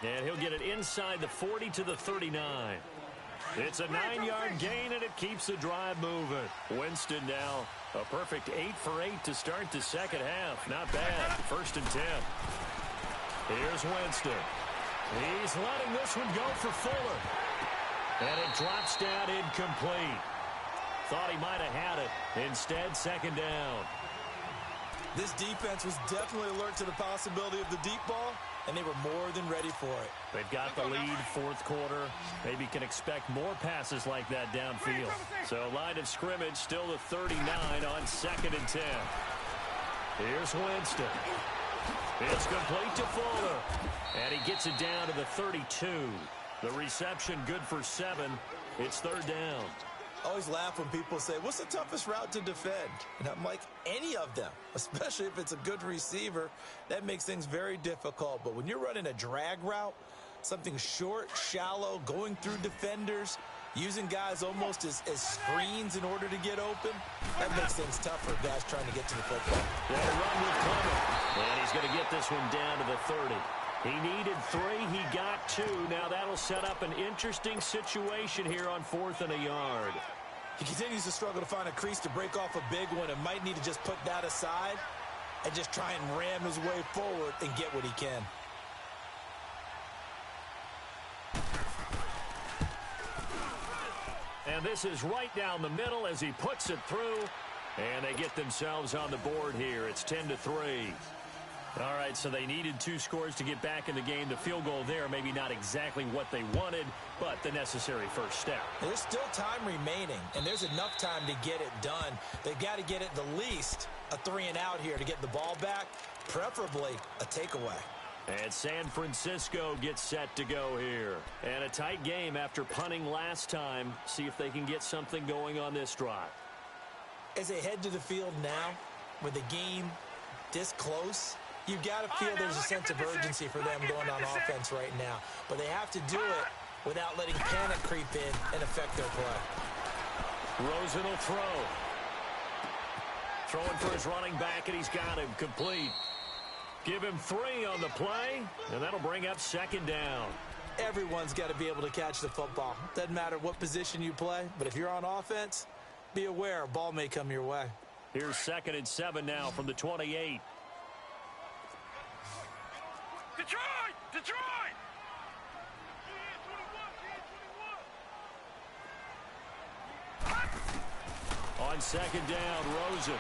And he'll get it inside the 40 to the 39. It's a 9-yard gain, and it keeps the drive moving. Winston now a perfect 8 for 8 to start the second half. Not bad. 1st and 10. Here's Winston. He's letting this one go for Fuller. And it drops down incomplete. Thought he might have had it. Instead, 2nd down. This defense was definitely alert to the possibility of the deep ball, and they were more than ready for it. They've got the lead, fourth quarter. Maybe can expect more passes like that downfield. So line of scrimmage still the 39 on 2nd and 10. Here's Winston. It's complete to Fuller. And he gets it down to the 32. The reception good for 7. It's 3rd down. I always laugh when people say, what's the toughest route to defend? And I'm like, any of them, especially if it's a good receiver. That makes things very difficult. But when you're running a drag route, something short, shallow, going through defenders, using guys almost as screens in order to get open, that makes things tougher, guys trying to get to the football. They'll run with Clement. And he's going to get this one down to the 30. He needed 3. He got 2. Now that'll set up an interesting situation here on 4th and a yard. He continues to struggle to find a crease to break off a big one and might need to just put that aside and just try and ram his way forward and get what he can. And this is right down the middle as he puts it through. And they get themselves on the board here. It's 10-3. All right, so they needed 2 scores to get back in the game. The field goal there, maybe not exactly what they wanted, but the necessary first step. There's still time remaining, and there's enough time to get it done. They've got to get at the least a 3-and-out here to get the ball back, preferably a takeaway. And San Francisco gets set to go here. And a tight game after punting last time. See if they can get something going on this drive. As they head to the field now, with the game this close, you've got to feel there's a sense of urgency for them going on offense right now. But they have to do it without letting panic creep in and affect their play. Rosen will throw. Throwing for his running back, and he's got him complete. Give him 3 on the play, and that'll bring up 2nd down. Everyone's got to be able to catch the football. Doesn't matter what position you play, but if you're on offense, be aware a ball may come your way. Here's 2nd and 7 now from the 28. Detroit! Detroit! On 2nd down, Rosen.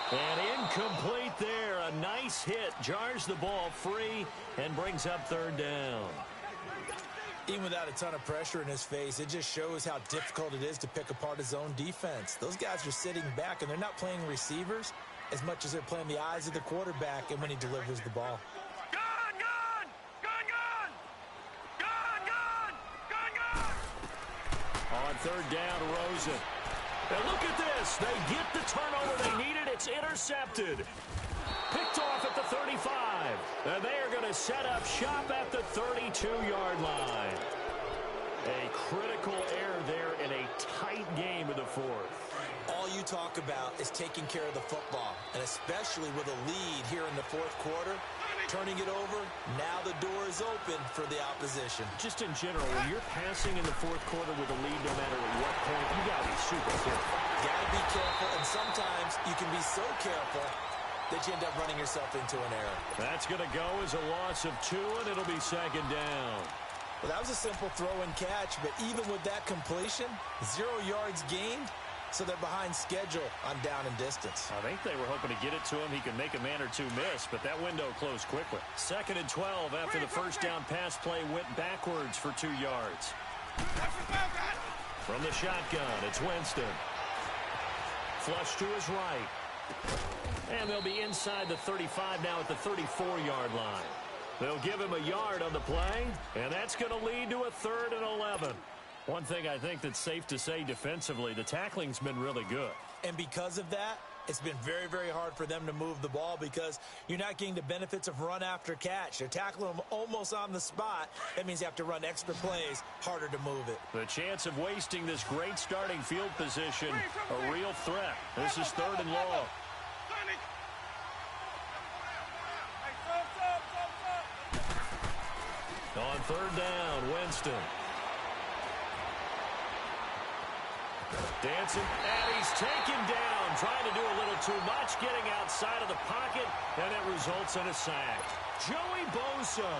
And incomplete there. A nice hit. Jars the ball free and brings up 3rd down. Even without a ton of pressure in his face, it just shows how difficult it is to pick apart his own defense. Those guys are sitting back, and they're not playing receivers as much as they're playing the eyes of the quarterback and when he delivers the ball. Gun! Gun! Gun! Gun! Gun! Gun! Gun! On 3rd down, Rosen. And look at this. They get the turnover they needed. It's intercepted. Picked off at the 35. And they are going to set up shop at the 32-yard line. A critical error there in a tight game in the 4th. All you talk about is taking care of the football, and especially with a lead here in the 4th quarter, turning it over, now the door is open for the opposition. Just in general, when you're passing in the 4th quarter with a lead, no matter at what point, you got to be super careful. Got to be careful, and sometimes you can be so careful that you end up running yourself into an error. That's going to go as a loss of 2, and it'll be 2nd down. Well, that was a simple throw and catch, but even with that completion, 0 yards gained, so they're behind schedule on down and distance. I think they were hoping to get it to him. He could make a man or 2 miss, but that window closed quickly. 2nd and 12 after the first down pass play went backwards for 2 yards. From the shotgun, it's Winston. Flush to his right. And they'll be inside the 35 now at the 34-yard line. They'll give him a yard on the play, and that's going to lead to a 3rd and 11. One thing I think that's safe to say defensively, the tackling's been really good. And because of that, it's been very, very hard for them to move the ball because you're not getting the benefits of run after catch. They're tackling them almost on the spot. That means you have to run extra plays, harder to move it. The chance of wasting this great starting field position, a real threat. This is 3rd and long. On 3rd down, Winston. Dancing, and he's taken down, trying to do a little too much, getting outside of the pocket, and it results in a sack. Joey Bosa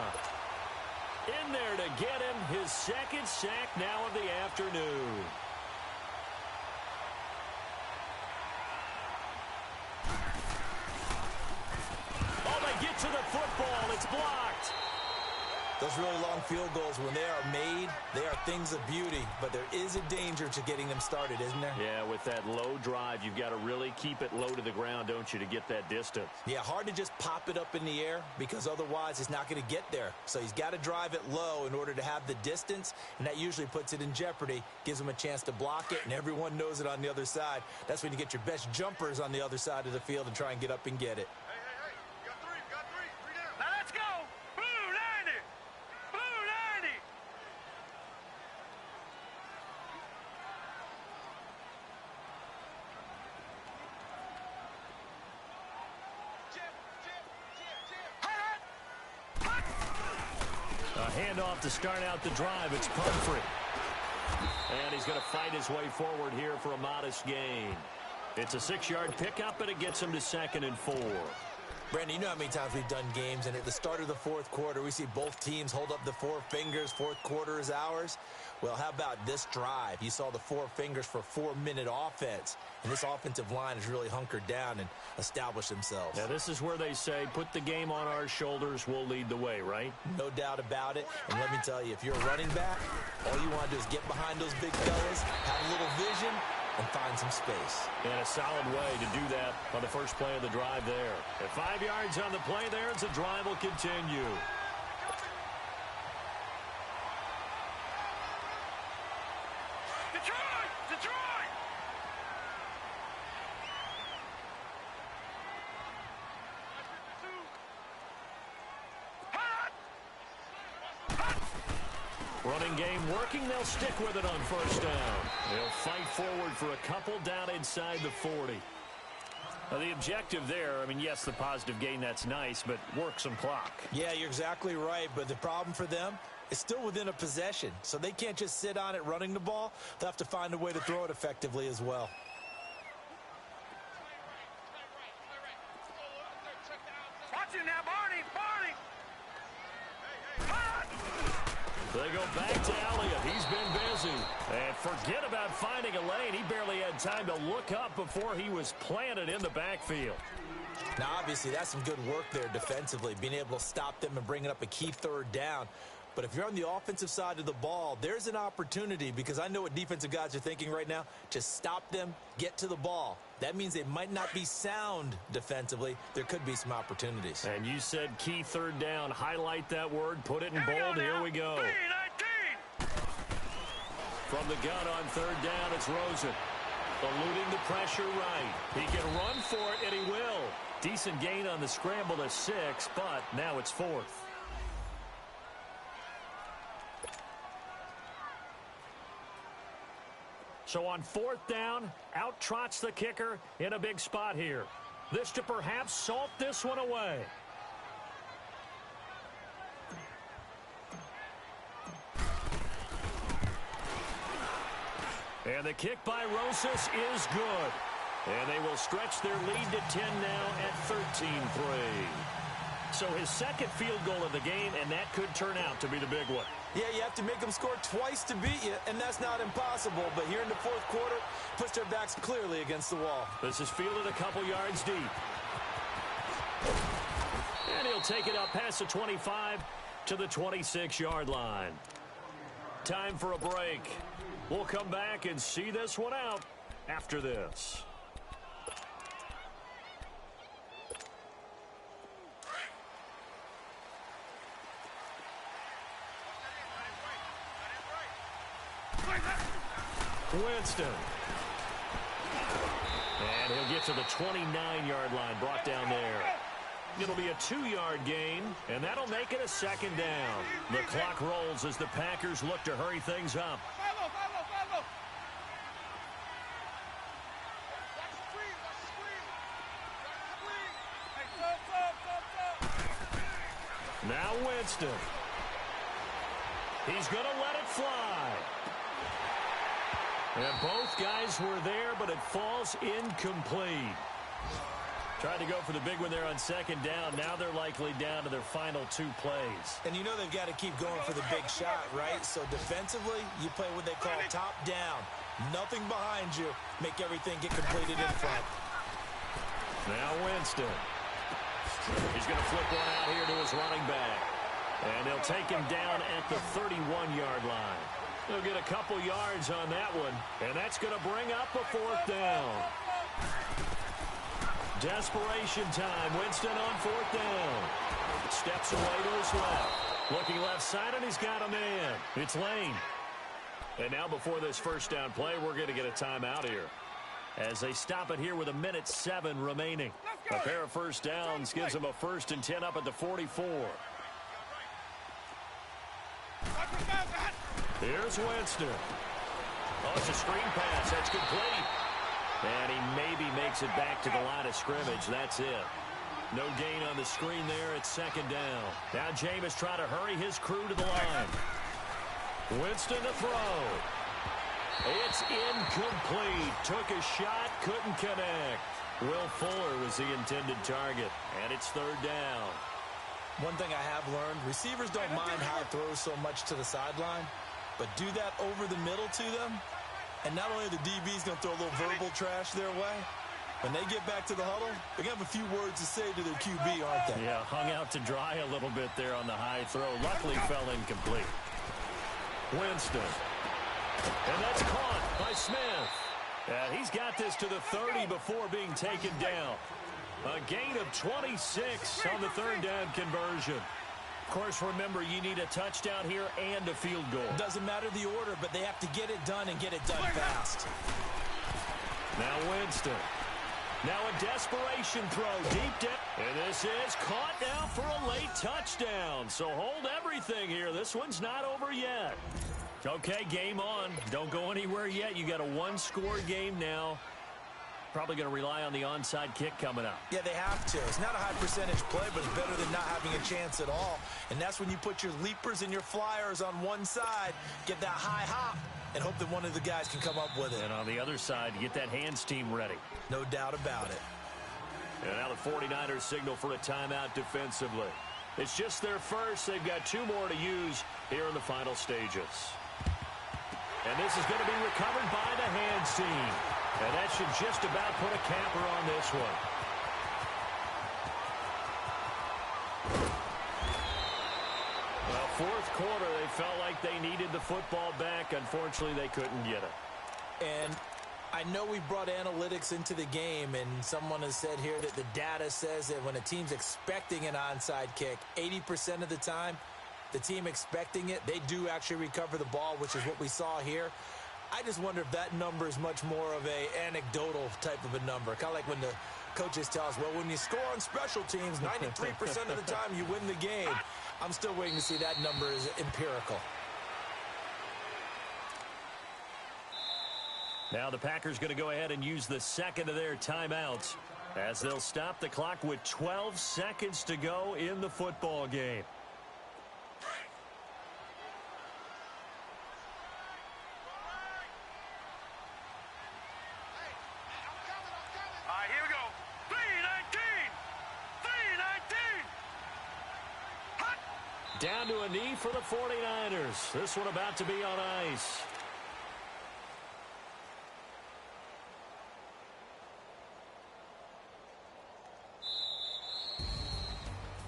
in there to get him his 2nd sack now of the afternoon. Oh, they Those really long field goals, when they are made, they are things of beauty, but there is a danger to getting them started, isn't there? Yeah, with that low drive, you've got to really keep it low to the ground, don't you, to get that distance? Yeah, hard to just pop it up in the air because otherwise it's not going to get there. So he's got to drive it low in order to have the distance, and that usually puts it in jeopardy, gives him a chance to block it, and everyone knows it on the other side. That's when you get your best jumpers on the other side of the field and try and get up and get it. You got three down. Now let's go. Blue 90. Blue 90. A handoff to start out the drive. It's Pumphrey. And he's going to fight his way forward here for a modest gain. It's a 6-yard pickup, and it gets him to 2nd and 4. Brandon, you know how many times we've done games, and at the start of the fourth quarter, we see both teams hold up the 4 fingers, fourth quarter is ours. Well, how about this drive? You saw the 4 fingers for 4-minute offense, and this offensive line has really hunkered down and established themselves. Now, this is where they say, put the game on our shoulders, we'll lead the way, right? No doubt about it, and let me tell you, if you're a running back, all you want to do is get behind those big fellas, have a little vision, and find some space. And a solid way to do that on the first play of the drive there. At 5 yards on the play there, as the drive will continue. Detroit! Detroit! Running game working. They'll stick with it on first down. They'll fight forward for a couple down inside the 40. Now, the objective there, I mean, yes, the positive gain, that's nice, but work some clock. Yeah, you're exactly right, but the problem for them is still within a possession, so they can't just sit on it running the ball. They'll have to find a way to throw it effectively as well. Watch it now, Barney! Barney! They go back to Elliott. He's been busy. And forget about finding a lane. He barely had time to look up before he was planted in the backfield. Now, obviously, that's some good work there defensively, being able to stop them and bringing up a key 3rd down. But if you're on the offensive side of the ball, there's an opportunity, because I know what defensive guys are thinking right now. Just stop them, get to the ball. That means they might not be sound defensively. There could be some opportunities. And you said key 3rd down. Highlight that word. Put it in bold. Here we go. 3-19. From the gun on 3rd down, it's Rosen. Eluding the pressure right. He can run for it, and he will. Decent gain on the scramble to 6, but now it's 4th. So on 4th down, out trots the kicker in a big spot here. This to perhaps salt this one away. And the kick by Rosas is good. And they will stretch their lead to 10 now at 13-3. So his 2nd field goal of the game, and that could turn out to be the big one. Yeah, you have to make them score twice to beat you, and that's not impossible. But here in the 4th quarter, puts their backs clearly against the wall. This is fielded a couple yards deep. And he'll take it up past the 25 to the 26-yard line. Time for a break. We'll come back and see this one out after this. Winston. And he'll get to the 29-yard line, brought down there. It'll be a 2-yard gain, and that'll make it a 2nd down. The clock rolls as the Packers look to hurry things up. Now Winston. He's going to let it fly. And both guys were there, but it falls incomplete. Tried to go for the big one there on 2nd down. Now they're likely down to their final 2 plays. And you know they've got to keep going for the big shot, right? So defensively, you play what they call top down. Nothing behind you. Make everything get completed in front. Now Winston. He's going to flip one out here to his running back. And they'll take him down at the 31-yard line. They'll get a couple yards on that one, and that's going to bring up a fourth down. Desperation time. Winston on fourth down. Steps away to his left. Looking left side, and he's got a man. It's Lane. And now before this first down play, we're going to get a timeout here, as they stop it here with 1:07 remaining. A pair of first downs gives them a 1st and 10 up at the 44. Here's Winston. Oh, it's a screen pass. That's complete. And he maybe makes it back to the line of scrimmage. That's it. No gain on the screen there. It's 2nd down. Now Jameis trying to hurry his crew to the line. Winston to throw. It's incomplete. Took a shot, couldn't connect. Will Fuller was the intended target, and it's 3rd down. One thing I have learned, receivers don't mind high throws so much to the sideline, but do that over the middle to them, and not only are the DBs going to throw a little verbal trash their way, when they get back to the huddle, they're going to have a few words to say to their QB, aren't they? Yeah, hung out to dry a little bit there on the high throw. Luckily fell incomplete. Winston. And that's caught by Smith. And he's got this to the 30 before being taken down. A gain of 26 on the 3rd down conversion. Of course, remember, you need a touchdown here and a field goal. Doesn't matter the order, but they have to get it done and get it done fast. Now Winston. Now a desperation throw deep down. And this is caught now for a late touchdown. So hold everything here. This one's not over yet. Okay, game on. Don't go anywhere yet. You got a 1-score game now. Probably going to rely on the onside kick coming up. Yeah, they have to. It's not a high percentage play, but it's better than not having a chance at all. And that's when you put your leapers and your flyers on one side, get that high hop, and hope that one of the guys can come up with it. And on the other side, you get that hands team ready. No doubt about it. And now the 49ers signal for a timeout defensively. It's just their first. They've got 2 more to use here in the final stages. And this is going to be recovered by the hands team. And that should just about put a capper on this one. Well, 4th quarter, they felt like they needed the football back. Unfortunately, they couldn't get it. And I know we brought analytics into the game, and someone has said here that the data says that when a team's expecting an onside kick, 80% of the time, the team expecting it, they do actually recover the ball, which is what we saw here. I just wonder if that number is much more of a anecdotal type of a number. Kind of like when the coaches tell us, well, when you score on special teams, 93% of the time you win the game. I'm still waiting to see that number is empirical. Now the Packers going to go ahead and use the 2nd of their timeouts, as they'll stop the clock with 12 seconds to go in the football game. Here we go. 319. 319. Hot. Down to a knee for the 49ers. This one about to be on ice.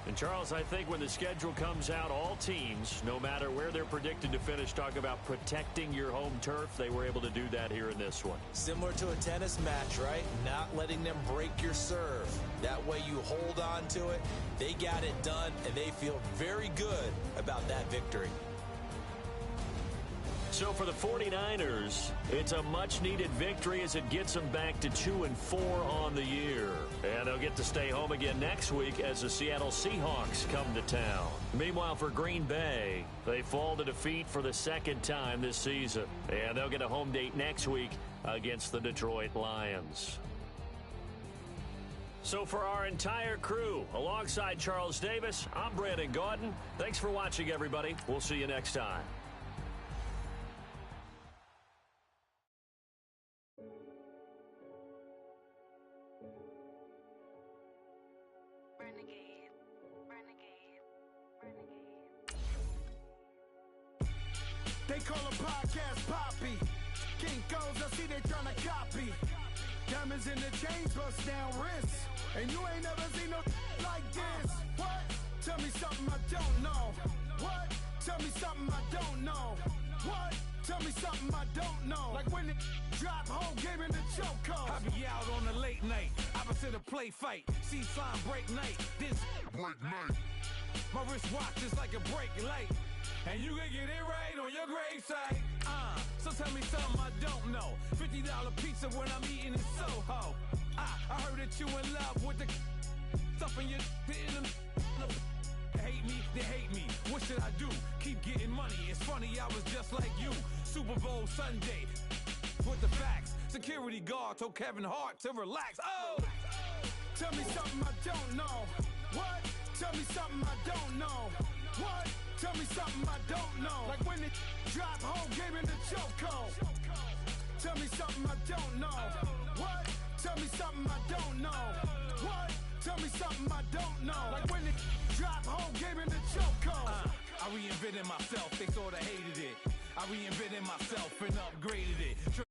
And, Charles, I think when the schedule comes out, all teams, no matter where they're predicted to finish, talk about protecting your home turf. They were able to do that here in this one. Similar to a tennis match, right? Not letting them break your serve. That way you hold on to it. They got it done, and they feel very good about that victory. So for the 49ers, it's a much-needed victory as it gets them back to 2-4 on the year. And they'll get to stay home again next week as the Seattle Seahawks come to town. Meanwhile, for Green Bay, they fall to defeat for the 2nd time this season. And they'll get a home date next week against the Detroit Lions. So for our entire crew, alongside Charles Davis, I'm Brandon Gaudin. Thanks for watching, everybody. We'll see you next time. They call a podcast Poppy. King goes, I see they tryna copy. Diamonds in the chains, bust down wrists. And you ain't never seen no like this. What? Tell me something I don't know. What? Tell me something I don't know. What? Tell me something I don't know. Like when it drop, whole game in the chokehold. I be out on a late night, opposite a play fight. See sign break night, this break night. My wristwatch is like a break light. And you can get it right on your gravesite. So tell me something I don't know. $50 pizza when I'm eating in Soho. I heard that you in love with the stuff in your in them. Hate me, they hate me. What should I do? Keep getting money. It's funny, I was just like you. Super Bowl Sunday with the facts. Security guard told Kevin Hart to relax. Oh! Tell me something I don't know. What? Tell me something I don't know. What? Tell me something I don't know. Like when it drop, whole game in the chokehold. Tell me something I don't know. What? Tell me something I don't know. What? Tell me something I don't know. Like when it drop, whole game in the chokehold. I reinvented myself, they sorta hated it. I reinvented myself and upgraded it.